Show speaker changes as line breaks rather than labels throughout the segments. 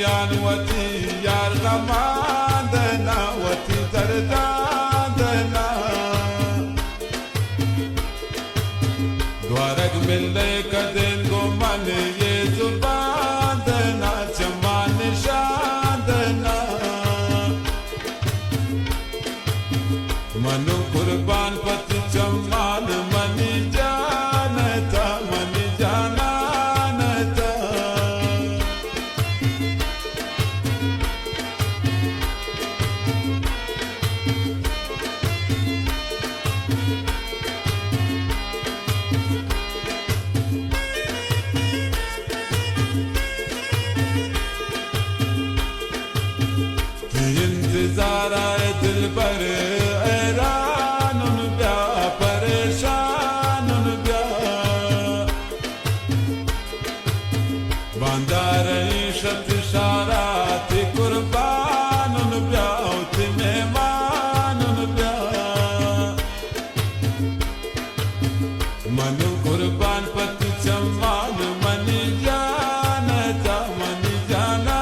यानवती यार गमादना वती दरदादना द्वारक मिलने कदें गो मन ये जुबादना चमान शादना मनु कुर्बान पति चमान मनी जानता मनी जाना इंतजार आए दिल पर हैरान उन ब्या परेशान उन ब्या बांधा रही शत शारा थी कुर्बान उन ब्या थी मेहमान उन ब्या मनु कुर्बान पति चमान मनी जानता मनी जाना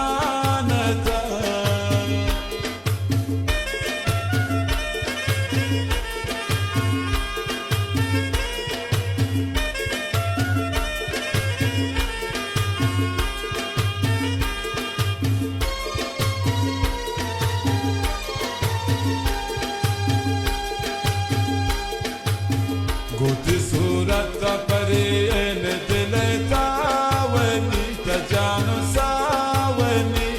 गोती सूरत परी दिल तावनी तजानु सावनी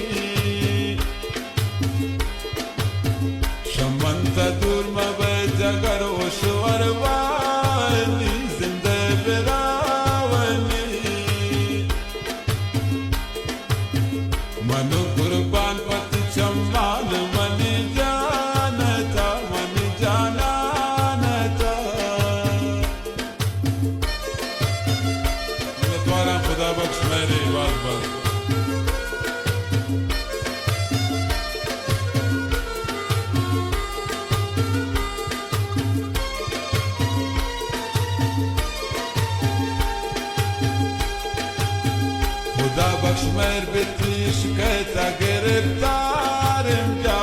शमंत दूर मब जगर ओश्वर वानी जिंदे बिरावनी मनु कुर्बान पति चम्मान मनी जानता मनी जाना खुदा बख्श मेरी बात पर खुदा बख्श मेर बिती शिकायत गिरफ्तार क्या